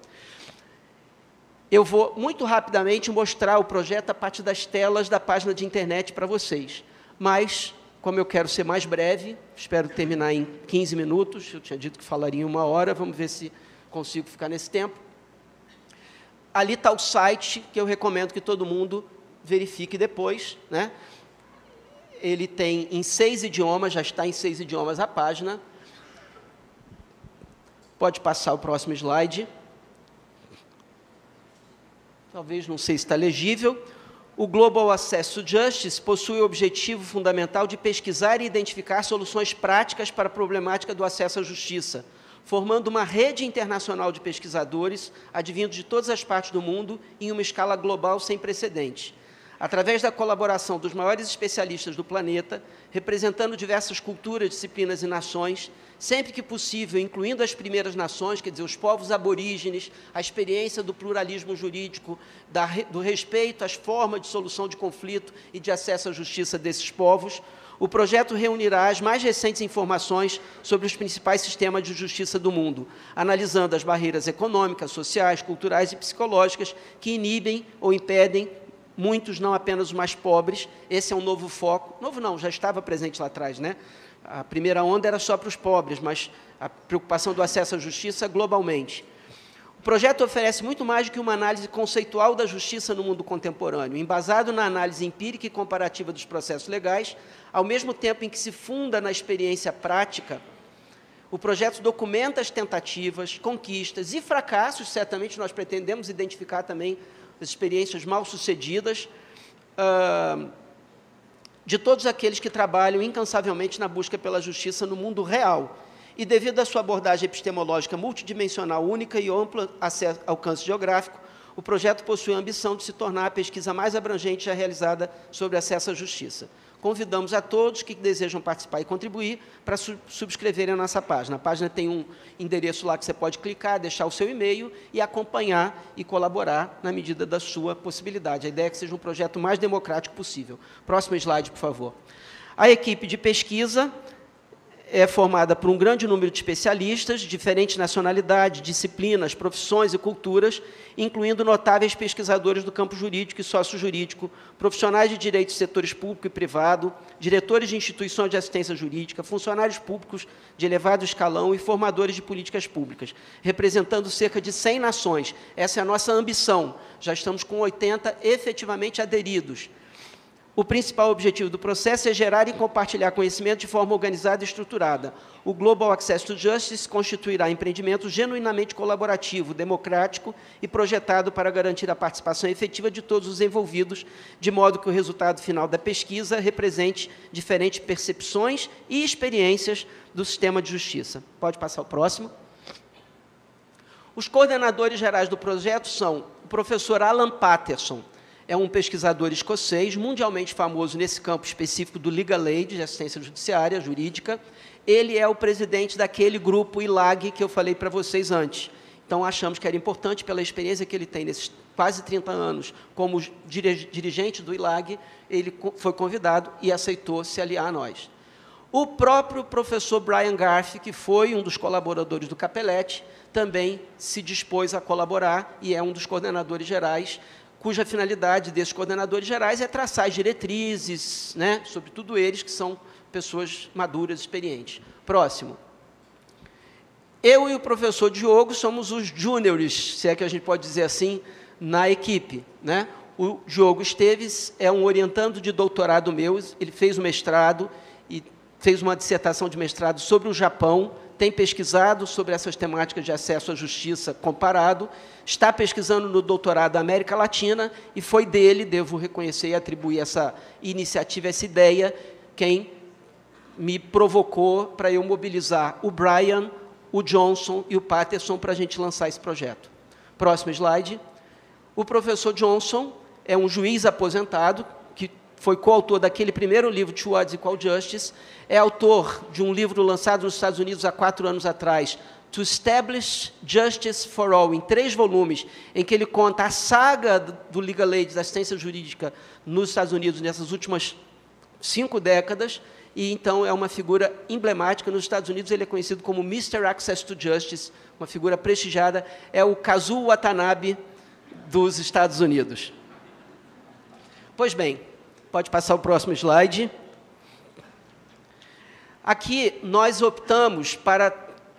Eu vou, muito rapidamente, mostrar o projeto a partir das telas da página de internet para vocês. Mas, como eu quero ser mais breve, espero terminar em 15 minutos, eu tinha dito que falaria em 1 hora, vamos ver se consigo ficar nesse tempo. Ali está o site, que eu recomendo que todo mundo verifique depois, né? Ele tem em 6 idiomas, já está em 6 idiomas a página. Pode passar o próximo slide. Talvez, não sei se está legível. O Global Access to Justice possui o objetivo fundamental de pesquisar e identificar soluções práticas para a problemática do acesso à justiça, formando uma rede internacional de pesquisadores, advindos de todas as partes do mundo, em uma escala global sem precedentes. Através da colaboração dos maiores especialistas do planeta, representando diversas culturas, disciplinas e nações, sempre que possível, incluindo as primeiras nações, quer dizer, os povos aborígenes, a experiência do pluralismo jurídico, do respeito às formas de solução de conflito e de acesso à justiça desses povos, o projeto reunirá as mais recentes informações sobre os principais sistemas de justiça do mundo, analisando as barreiras econômicas, sociais, culturais e psicológicas que inibem ou impedem muitos, não apenas os mais pobres. Esse é um novo foco. Novo não, já estava presente lá atrás, né? A primeira onda era só para os pobres, mas a preocupação do acesso à justiça globalmente. O projeto oferece muito mais do que uma análise conceitual da justiça no mundo contemporâneo, embasado na análise empírica e comparativa dos processos legais, ao mesmo tempo em que se funda na experiência prática. O projeto documenta as tentativas, conquistas e fracassos, certamente nós pretendemos identificar também as experiências mal-sucedidas, de todos aqueles que trabalham incansavelmente na busca pela justiça no mundo real. E, devido à sua abordagem epistemológica multidimensional única e amplo alcance geográfico, o projeto possui a ambição de se tornar a pesquisa mais abrangente já realizada sobre acesso à justiça. Convidamos a todos que desejam participar e contribuir para subscreverem a nossa página. A página tem um endereço lá que você pode clicar, deixar o seu e-mail e acompanhar e colaborar na medida da sua possibilidade. A ideia é que seja um projeto mais democrático possível. Próximo slide, por favor. A equipe de pesquisa é formada por um grande número de especialistas, de diferentes nacionalidades, disciplinas, profissões e culturas, incluindo notáveis pesquisadores do campo jurídico e sócio-jurídico, profissionais de direito de setores público e privado, diretores de instituições de assistência jurídica, funcionários públicos de elevado escalão e formadores de políticas públicas, representando cerca de 100 nações. Essa é a nossa ambição. Já estamos com 80 efetivamente aderidos. O principal objetivo do processo é gerar e compartilhar conhecimento de forma organizada e estruturada. O Global Access to Justice constituirá empreendimento genuinamente colaborativo, democrático e projetado para garantir a participação efetiva de todos os envolvidos, de modo que o resultado final da pesquisa represente diferentes percepções e experiências do sistema de justiça. Pode passar o próximo. Os coordenadores gerais do projeto são o professor Alan Patterson, é um pesquisador escocês, mundialmente famoso nesse campo específico do Legal Aid, de assistência judiciária, jurídica. Ele é o presidente daquele grupo ILAG que eu falei para vocês antes. Então, achamos que era importante, pela experiência que ele tem nesses quase 30 anos como dirigente do ILAG, ele foi convidado e aceitou se aliar a nós. O próprio professor Brian Garf, que foi um dos colaboradores do Capelletti, também se dispôs a colaborar e é um dos coordenadores gerais, cuja finalidade desses coordenadores gerais é traçar as diretrizes, né, sobretudo eles, que são pessoas maduras, experientes. Próximo. Eu e o professor Diogo somos os júniores, se é que a gente pode dizer assim, na equipe, né? O Diogo Esteves é um orientando de doutorado meu, ele fez o mestrado e fez uma dissertação de mestrado sobre o Japão, tem pesquisado sobre essas temáticas de acesso à justiça comparado, está pesquisando no doutorado da América Latina, e foi dele, devo reconhecer e atribuir essa iniciativa, essa ideia, quem me provocou para eu mobilizar o Brian, o Johnson e o Patterson para a gente lançar esse projeto. Próximo slide. O professor Johnson é um juiz aposentado, que foi coautor daquele primeiro livro, Towards Equal Justice, é autor de um livro lançado nos Estados Unidos há 4 anos atrás, To Establish Justice for All, em 3 volumes, em que ele conta a saga do legal aid, da assistência jurídica nos Estados Unidos nessas últimas 5 décadas, e então é uma figura emblemática. Nos Estados Unidos ele é conhecido como Mr. Access to Justice, uma figura prestigiada, é o Kazuo Watanabe dos Estados Unidos. Pois bem, pode passar o próximo slide. Aqui nós optamos para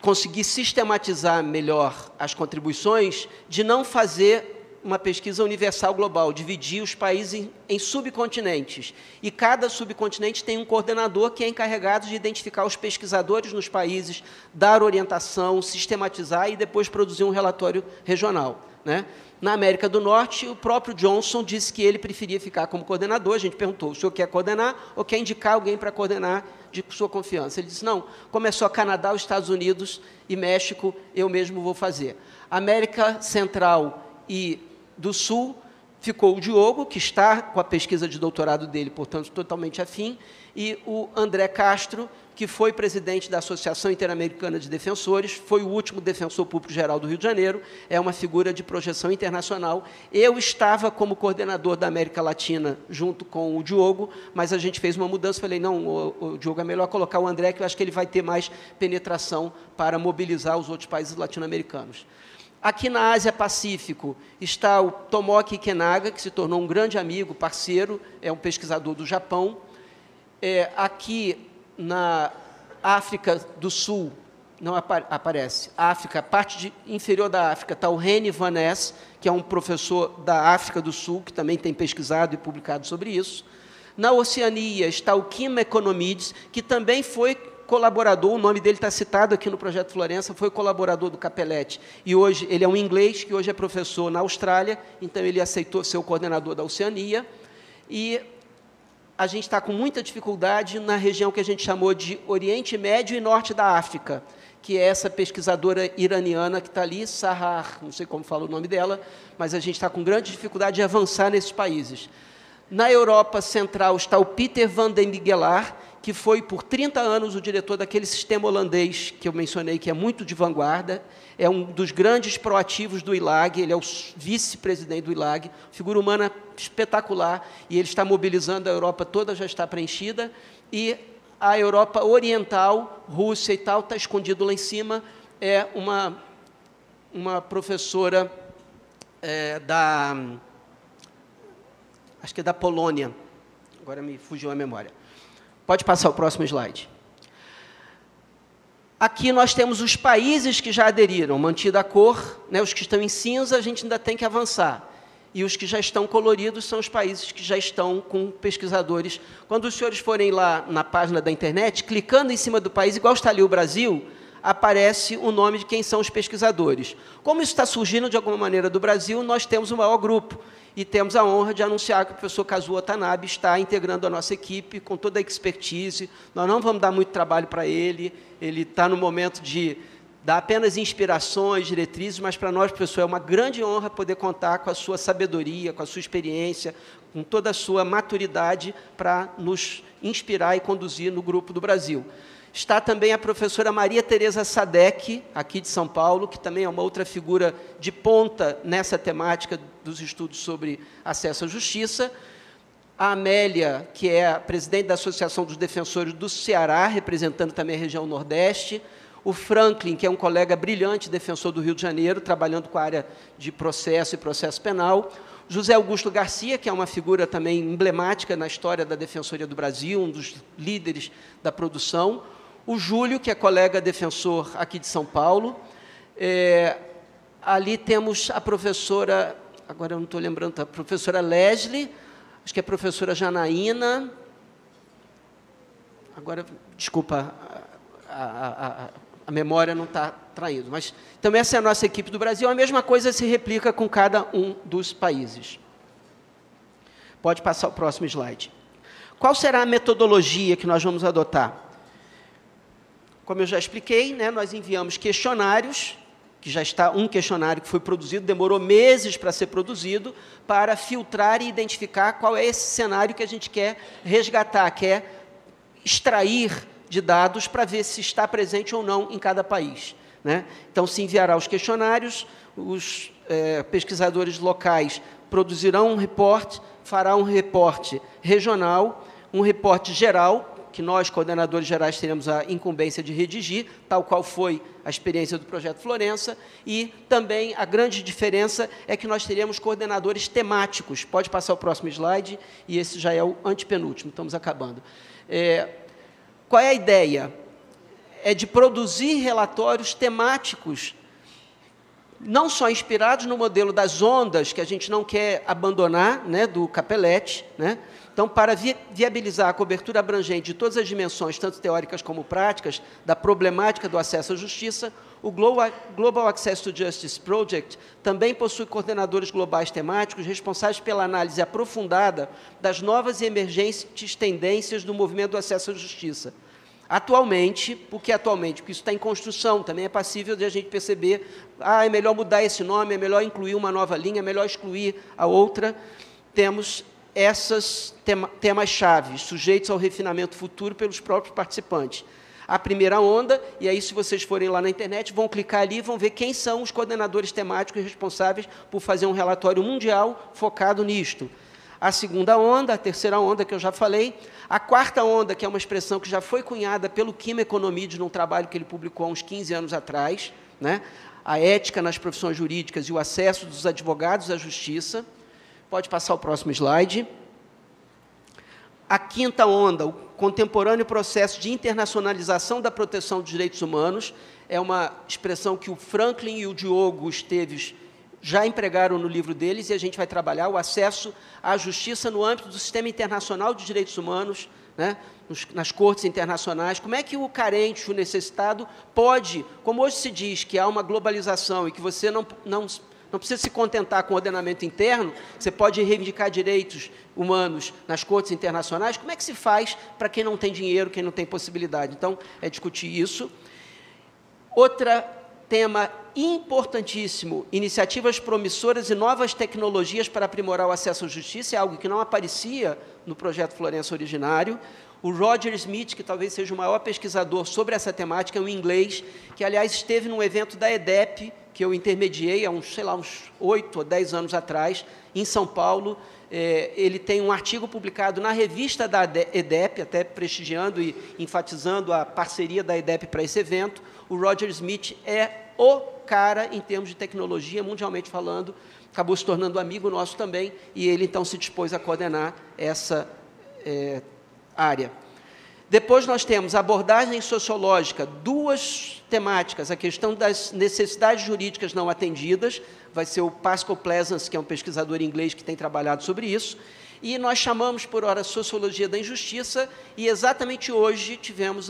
conseguir sistematizar melhor as contribuições, de não fazer uma pesquisa universal global, dividir os países em subcontinentes. E cada subcontinente tem um coordenador que é encarregado de identificar os pesquisadores nos países, dar orientação, sistematizar e depois produzir um relatório regional, né? Na América do Norte, o próprio Johnson disse que ele preferia ficar como coordenador. A gente perguntou, o senhor quer coordenar ou quer indicar alguém para coordenar de sua confiança? Ele disse, não, como é só Canadá, os Estados Unidos e México, eu mesmo vou fazer. América Central e do Sul, ficou o Diogo, que está com a pesquisa de doutorado dele, portanto, totalmente afim, e o André Castro, que foi presidente da Associação Interamericana de Defensores, foi o último defensor público-geral do Rio de Janeiro, é uma figura de projeção internacional. Eu estava como coordenador da América Latina, junto com o Diogo, mas a gente fez uma mudança, falei, não, o Diogo, é melhor colocar o André, que eu acho que ele vai ter mais penetração para mobilizar os outros países latino-americanos. Aqui na Ásia-Pacífico está o Tomoki Ikenaga, que se tornou um grande amigo, parceiro, é um pesquisador do Japão. Aqui na África do Sul, não aparece, África, a parte inferior da África, está o Reni Van Ness, que é um professor da África do Sul, que também tem pesquisado e publicado sobre isso. Na Oceania está o Kim Economides, que também foi colaborador, o nome dele está citado aqui no Projeto Florença, foi colaborador do Capelletti, e hoje ele é um inglês que hoje é professor na Austrália, então ele aceitou ser o coordenador da Oceania, e a gente está com muita dificuldade na região que a gente chamou de Oriente Médio e Norte da África, que é essa pesquisadora iraniana que está ali, Sahar, não sei como fala o nome dela, mas a gente está com grande dificuldade de avançar nesses países. Na Europa Central está o Peter van den Migelaar, que foi por 30 anos o diretor daquele sistema holandês que eu mencionei, que é muito de vanguarda, é um dos grandes proativos do ILAG, ele é o vice-presidente do ILAG, figura humana espetacular, e ele está mobilizando, a Europa toda já está preenchida, e a Europa Oriental, Rússia e tal, está escondido lá em cima, é uma professora acho que é da Polônia, agora me fugiu a memória. Pode passar o próximo slide. Aqui nós temos os países que já aderiram, mantida a cor, né, os que estão em cinza, a gente ainda tem que avançar. E os que já estão coloridos são os países que já estão com pesquisadores. Quando os senhores forem lá na página da internet, clicando em cima do país, igual está ali o Brasil, aparece o nome de quem são os pesquisadores. Como isso está surgindo de alguma maneira do Brasil, nós temos o maior grupo. E temos a honra de anunciar que o professor Kazuo Watanabe está integrando a nossa equipe com toda a expertise. Nós não vamos dar muito trabalho para ele está no momento de dar apenas inspirações, diretrizes, mas para nós, professor, é uma grande honra poder contar com a sua sabedoria, com a sua experiência, com toda a sua maturidade para nos inspirar e conduzir no Grupo do Brasil. Está também a professora Maria Tereza Sadek, aqui de São Paulo, que também é uma outra figura de ponta nessa temática dos estudos sobre acesso à justiça. a Amélia, que é a presidente da Associação dos Defensores do Ceará, representando também a região Nordeste, o Franklin, que é um colega brilhante, defensor do Rio de Janeiro, trabalhando com a área de processo e processo penal, José Augusto Garcia, que é uma figura também emblemática na história da Defensoria do Brasil, um dos líderes da produção, o Júlio, que é colega defensor aqui de São Paulo, ali temos a professora, agora eu não estou lembrando, a professora Leslie, acho que é a professora Janaína, agora, desculpa, a memória não está traindo, mas então essa é a nossa equipe do Brasil, a mesma coisa se replica com cada um dos países. Pode passar o próximo slide. Qual será a metodologia que nós vamos adotar? Como eu já expliquei, né, nós enviamos questionários, que já está um questionário que foi produzido, demorou meses para ser produzido, para filtrar e identificar qual é esse cenário que a gente quer resgatar, quer extrair de dados para ver se está presente ou não em cada país, né? Então, se enviará os questionários, os pesquisadores locais produzirão um reporte, fará um reporte regional, um reporte geral, que nós, coordenadores gerais, teremos a incumbência de redigir, tal qual foi a experiência do Projeto Florença, e também a grande diferença é que nós teremos coordenadores temáticos. Pode passar o próximo slide, e esse já é o antepenúltimo, estamos acabando. Qual é a ideia? É de produzir relatórios temáticos, não só inspirados no modelo das ondas, que a gente não quer abandonar, né, do Capelletti, né? Então, para viabilizar a cobertura abrangente de todas as dimensões, tanto teóricas como práticas, da problemática do acesso à justiça, o Global Access to Justice Project também possui coordenadores globais temáticos responsáveis pela análise aprofundada das novas e emergentes tendências do movimento do acesso à justiça. Atualmente, porque isso está em construção, também é passível de a gente perceber, é melhor mudar esse nome, é melhor incluir uma nova linha, é melhor excluir a outra. Temos essas temas-chave, sujeitos ao refinamento futuro pelos próprios participantes. A primeira onda, e aí, se vocês forem lá na internet, vão clicar ali e vão ver quem são os coordenadores temáticos responsáveis por fazer um relatório mundial focado nisto. A segunda onda, a terceira onda, que eu já falei. A quarta onda, que é uma expressão que já foi cunhada pelo Kim Economides, num trabalho que ele publicou há uns 15 anos atrás, né? A ética nas profissões jurídicas e o acesso dos advogados à justiça. Pode passar o próximo slide. A quinta onda, o contemporâneo processo de internacionalização da proteção dos direitos humanos, é uma expressão que o Franklin e o Diogo Esteves já empregaram no livro deles, e a gente vai trabalhar o acesso à justiça no âmbito do sistema internacional de direitos humanos, né, nas cortes internacionais. Como é que o carente, o necessitado, pode, como hoje se diz que há uma globalização e que você não precisa se contentar com o ordenamento interno, você pode reivindicar direitos humanos nas cortes internacionais, como é que se faz para quem não tem dinheiro, quem não tem possibilidade? Então, é discutir isso. Outro tema importantíssimo, iniciativas promissoras e novas tecnologias para aprimorar o acesso à justiça, é algo que não aparecia no Projeto Florença originário. O Roger Smith, que talvez seja o maior pesquisador sobre essa temática, é um inglês, que, aliás, esteve num evento da EDEP, que eu intermediei há uns 8 ou 10 anos atrás, em São Paulo. Ele tem um artigo publicado na revista da EDEP, até prestigiando e enfatizando a parceria da EDEP para esse evento. O Roger Smith é o cara em termos de tecnologia, mundialmente falando, acabou se tornando amigo nosso também, e ele, então, se dispôs a coordenar essa área. Depois nós temos a abordagem sociológica, duas temáticas, a questão das necessidades jurídicas não atendidas, vai ser o Pascal Pleasance, que é um pesquisador inglês que tem trabalhado sobre isso, e nós chamamos, por hora, Sociologia da Injustiça, e exatamente hoje tivemos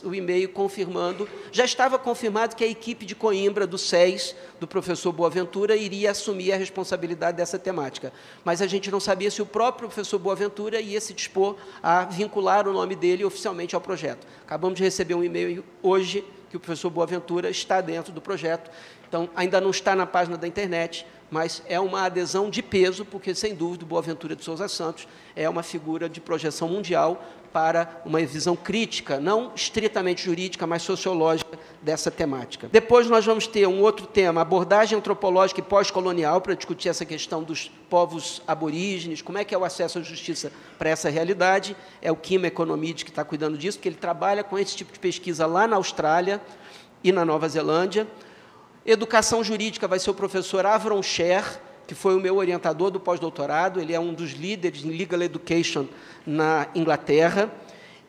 o e-mail confirmando, já estava confirmado que a equipe de Coimbra, do SES, do professor Boaventura, iria assumir a responsabilidade dessa temática. Mas a gente não sabia se o próprio professor Boaventura ia se dispor a vincular o nome dele oficialmente ao projeto. Acabamos de receber um e-mail hoje que o professor Boaventura está dentro do projeto, então ainda não está na página da internet, mas é uma adesão de peso, porque, sem dúvida, o Boaventura de Souza Santos é uma figura de projeção mundial para uma visão crítica, não estritamente jurídica, mas sociológica dessa temática. Depois nós vamos ter um outro tema, abordagem antropológica e pós-colonial, para discutir essa questão dos povos aborígenes, como é que é o acesso à justiça para essa realidade. É o Kima Economides que está cuidando disso, porque ele trabalha com esse tipo de pesquisa lá na Austrália e na Nova Zelândia. Educação jurídica vai ser o professor Avron Sher, que foi o meu orientador do pós-doutorado, ele é um dos líderes em Legal Education na Inglaterra,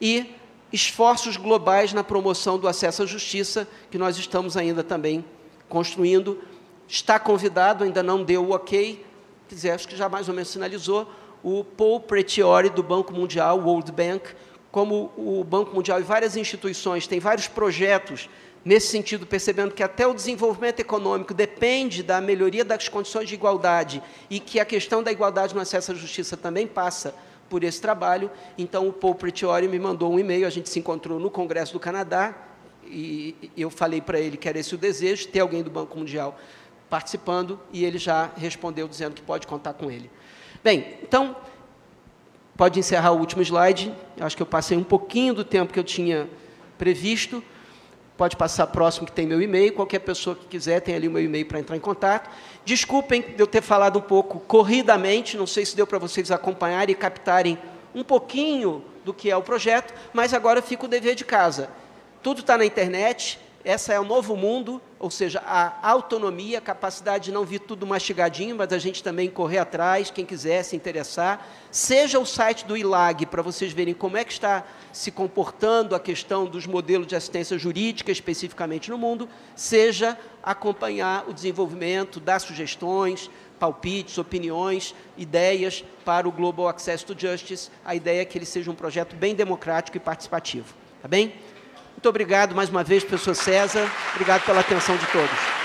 e esforços globais na promoção do acesso à justiça, que nós estamos ainda também construindo. Está convidado, ainda não deu o ok, quer dizer, acho que já mais ou menos sinalizou, o Paul Pretiori, do Banco Mundial, World Bank. Como o Banco Mundial e várias instituições têm vários projetos nesse sentido, percebendo que até o desenvolvimento econômico depende da melhoria das condições de igualdade e que a questão da igualdade no acesso à justiça também passa por esse trabalho. Então, o Paul Pretiori me mandou um e-mail, a gente se encontrou no Congresso do Canadá, e eu falei para ele que era esse o desejo, ter alguém do Banco Mundial participando, e ele já respondeu dizendo que pode contar com ele. Bem, então, pode encerrar o último slide, acho que eu passei um pouquinho do tempo que eu tinha previsto. Pode passar próximo, que tem meu e-mail, qualquer pessoa que quiser tem ali o meu e-mail para entrar em contato. Desculpem de eu ter falado um pouco corridamente, não sei se deu para vocês acompanharem e captarem um pouquinho do que é o projeto, mas agora fica o dever de casa. Tudo está na internet, essa é o novo mundo, ou seja, a autonomia, a capacidade de não vir tudo mastigadinho, mas a gente também correr atrás, quem quiser se interessar. Seja o site do ILAG, para vocês verem como é que está se comportando a questão dos modelos de assistência jurídica, especificamente no mundo, seja acompanhar o desenvolvimento, dar sugestões, palpites, opiniões, ideias para o Global Access to Justice. A ideia é que ele seja um projeto bem democrático e participativo. Tá bem? Muito obrigado mais uma vez, professor César. Obrigado pela atenção de todos.